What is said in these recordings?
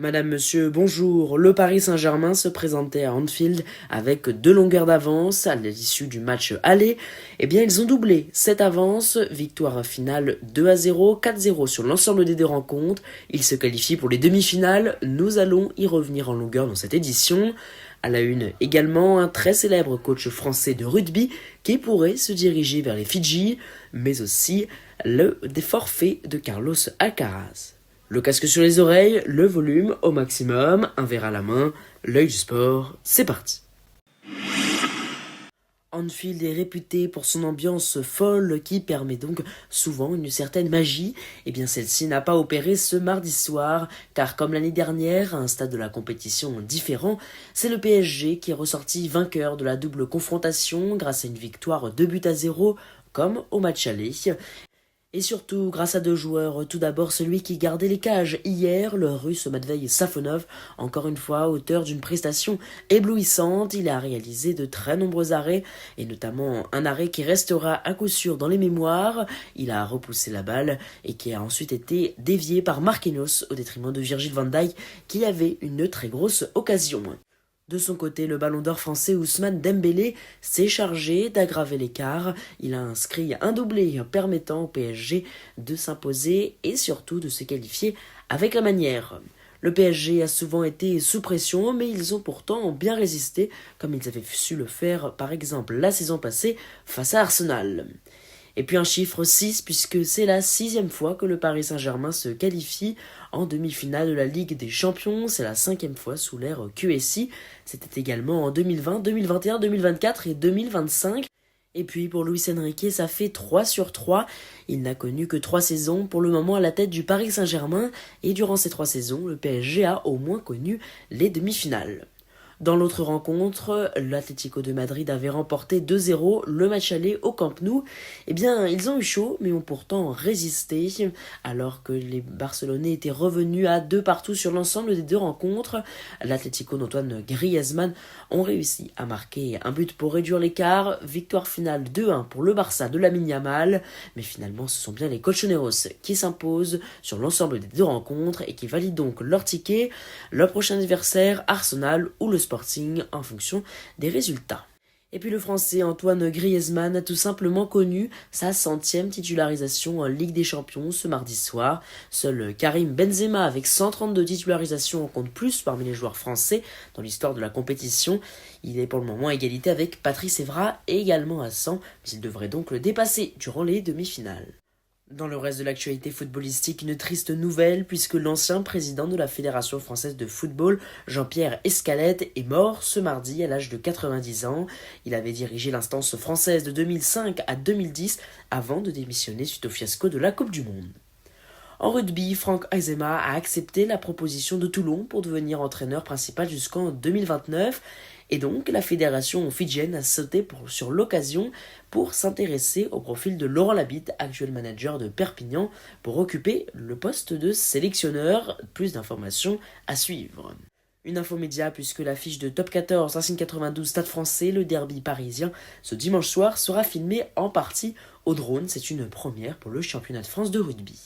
Madame, monsieur, bonjour. Le Paris Saint-Germain se présentait à Anfield avec 2 longueurs d'avance à l'issue du match aller. Eh bien, ils ont doublé cette avance. Victoire finale 2-0, 4-0 sur l'ensemble des 2 rencontres. Ils se qualifient pour les demi-finales. Nous allons y revenir en longueur dans cette édition. À la une également, un très célèbre coach français de rugby qui pourrait se diriger vers les Fidji, mais aussi des forfaits de Carlos Alcaraz. Le casque sur les oreilles, le volume au maximum, un verre à la main, l'œil du sport, c'est parti. Anfield est réputé pour son ambiance folle qui permet donc souvent une certaine magie. Eh bien celle-ci n'a pas opéré ce mardi soir, car comme l'année dernière, à un stade de la compétition différent, c'est le PSG qui est ressorti vainqueur de la double confrontation grâce à une victoire 2-0 comme au match aller. Et surtout, grâce à 2 joueurs, tout d'abord celui qui gardait les cages hier, le russe Matvei Safonov, encore une fois auteur d'une prestation éblouissante, il a réalisé de très nombreux arrêts, et notamment un arrêt qui restera à coup sûr dans les mémoires, il a repoussé la balle, et qui a ensuite été dévié par Marquinhos au détriment de Virgil van Dijk, qui avait une très grosse occasion. De son côté, le ballon d'or français Ousmane Dembélé s'est chargé d'aggraver l'écart. Il a inscrit un doublé permettant au PSG de s'imposer et surtout de se qualifier avec la manière. Le PSG a souvent été sous pression, mais ils ont pourtant bien résisté, comme ils avaient su le faire par exemple la saison passée face à Arsenal. Et puis un chiffre 6, puisque c'est la 6e fois que le Paris Saint-Germain se qualifie en demi-finale de la Ligue des Champions. C'est la 5e fois sous l'ère QSI. C'était également en 2020, 2021, 2024 et 2025. Et puis pour Luis Enrique, ça fait 3 sur 3. Il n'a connu que 3 saisons pour le moment à la tête du Paris Saint-Germain. Et durant ces 3 saisons, le PSG a au moins connu les demi-finales. Dans l'autre rencontre, l'Atlético de Madrid avait remporté 2-0 le match aller au Camp Nou. Eh bien, ils ont eu chaud, mais ont pourtant résisté, alors que les Barcelonais étaient revenus à 2-2 sur l'ensemble des 2 rencontres. L'Atlético d'Antoine Griezmann ont réussi à marquer un but pour réduire l'écart. Victoire finale 2-1 pour le Barça de Lamine Yamal, mais finalement, ce sont bien les Colchoneros qui s'imposent sur l'ensemble des 2 rencontres et qui valident donc leur ticket. Leur prochain adversaire, Arsenal ou le Sporting en fonction des résultats. Et puis le français Antoine Griezmann a tout simplement connu sa 100e titularisation en Ligue des Champions ce mardi soir. Seul Karim Benzema avec 132 titularisations en compte plus parmi les joueurs français dans l'histoire de la compétition. Il est pour le moment à égalité avec Patrice Evra également à 100, mais il devrait donc le dépasser durant les demi-finales. Dans le reste de l'actualité footballistique, une triste nouvelle puisque l'ancien président de la Fédération française de football, Jean-Pierre Escalette, est mort ce mardi à l'âge de 90 ans. Il avait dirigé l'instance française de 2005 à 2010 avant de démissionner suite au fiasco de la Coupe du Monde. En rugby, Franck Aizema a accepté la proposition de Toulon pour devenir entraîneur principal jusqu'en 2029. Et donc, la fédération fidjienne a sauté sur l'occasion pour s'intéresser au profil de Laurent Labitte, actuel manager de Perpignan, pour occuper le poste de sélectionneur. Plus d'informations à suivre. Une info média puisque l'affiche de Top 14 Racing 92 Stade Français, le derby parisien, ce dimanche soir sera filmée en partie au drone. C'est une première pour le championnat de France de rugby.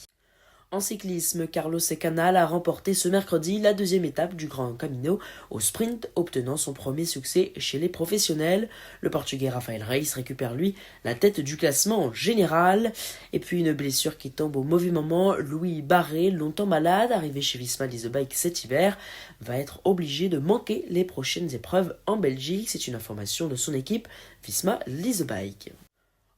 En cyclisme, Carlos Canal a remporté ce mercredi la 2e étape du Grand Camino au sprint, obtenant son premier succès chez les professionnels. Le Portugais Rafael Reis récupère lui la tête du classement général. Et puis une blessure qui tombe au mauvais moment, Louis Barré, longtemps malade, arrivé chez Visma Leasebike cet hiver, va être obligé de manquer les prochaines épreuves en Belgique. C'est une information de son équipe Visma Leasebike.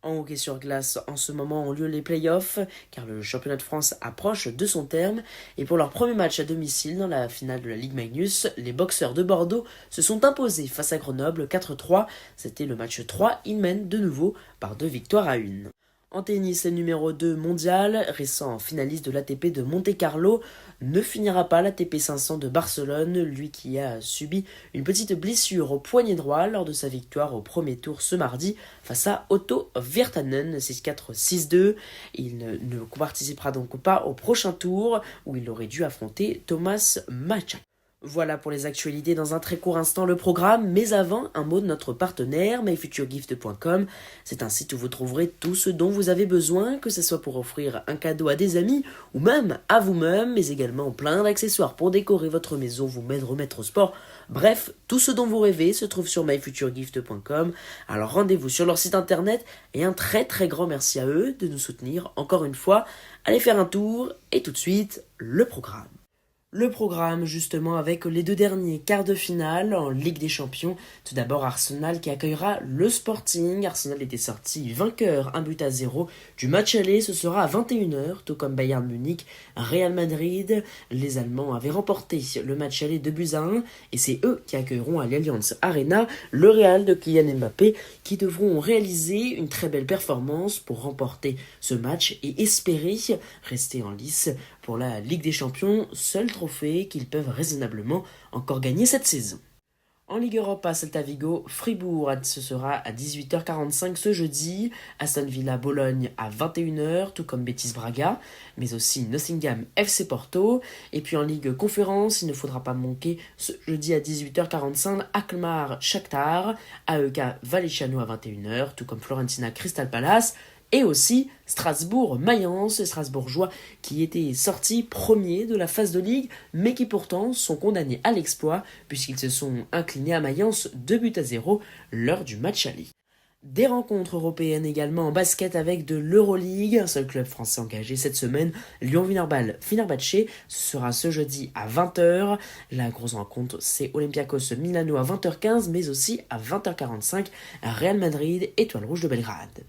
En hockey sur glace, en ce moment ont lieu les playoffs, car le championnat de France approche de son terme. Et pour leur premier match à domicile dans la finale de la Ligue Magnus, les boxeurs de Bordeaux se sont imposés face à Grenoble 4-3. C'était le match 3, ils mènent de nouveau par 2 victoires-1. En tennis, le numéro 2 mondial, récent finaliste de l'ATP de Monte-Carlo, ne finira pas l'ATP 500 de Barcelone, lui qui a subi une petite blessure au poignet droit lors de sa victoire au premier tour ce mardi face à Otto Virtanen 6-4, 6-2. Il ne participera donc pas au prochain tour où il aurait dû affronter Thomas Macha. Voilà pour les actualités dans un très court instant le programme, mais avant, un mot de notre partenaire myfuturegift.com. C'est un site où vous trouverez tout ce dont vous avez besoin, que ce soit pour offrir un cadeau à des amis ou même à vous-même, mais également plein d'accessoires pour décorer votre maison, vous remettre au sport. Bref, tout ce dont vous rêvez se trouve sur myfuturegift.com. Alors rendez-vous sur leur site internet et un très très grand merci à eux de nous soutenir encore une fois. Allez faire un tour et tout de suite, le programme. Le programme justement avec les deux derniers quarts de finale en Ligue des Champions. Tout d'abord Arsenal qui accueillera le Sporting. Arsenal était sorti vainqueur 1-0 du match aller. Ce sera à 21h, tout comme Bayern Munich, Real Madrid. Les Allemands avaient remporté le match aller 2-1 et c'est eux qui accueilleront à l'Allianz Arena le Real de Kylian Mbappé qui devront réaliser une très belle performance pour remporter ce match et espérer rester en lice pour la Ligue des Champions, seul trophée qu'ils peuvent raisonnablement encore gagner cette saison. En Ligue Europa, Celta Vigo, Fribourg, ce sera à 18h45 ce jeudi, Aston Villa, Bologne à 21h, tout comme Betis Braga, mais aussi Nottingham FC Porto, et puis en Ligue Conférence, il ne faudra pas manquer ce jeudi à 18h45, Alkmaar, Shakhtar, AEK Vallecano à 21h, tout comme Florentina Crystal Palace, et aussi Strasbourg-Mayence, Strasbourgeois qui étaient sortis premiers de la phase de Ligue, mais qui pourtant sont condamnés à l'exploit puisqu'ils se sont inclinés à Mayence 2-0 lors du match aller. Des rencontres européennes également en basket avec de l'Euroleague, un seul club français engagé cette semaine, Lyon-Fenerbahçe, ce sera ce jeudi à 20h. La grosse rencontre, c'est Olympiakos Milano à 20h15, mais aussi à 20h45, Real Madrid, Étoile Rouge de Belgrade.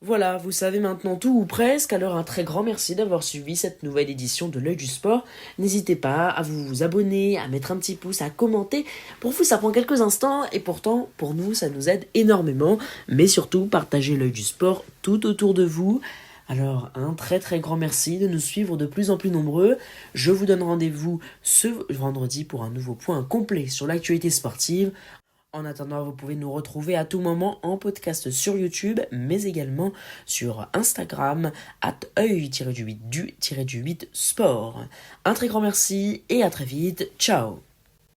Voilà, vous savez maintenant tout ou presque, alors un très grand merci d'avoir suivi cette nouvelle édition de l'Œil du Sport. N'hésitez pas à vous abonner, à mettre un petit pouce, à commenter. Pour vous, ça prend quelques instants et pourtant, pour nous, ça nous aide énormément. Mais surtout, partagez l'Œil du Sport tout autour de vous. Alors, un très très grand merci de nous suivre de plus en plus nombreux. Je vous donne rendez-vous ce vendredi pour un nouveau point complet sur l'actualité sportive. En attendant, vous pouvez nous retrouver à tout moment en podcast sur YouTube, mais également sur Instagram, @oeil-du-8sport. Un très grand merci et à très vite. Ciao!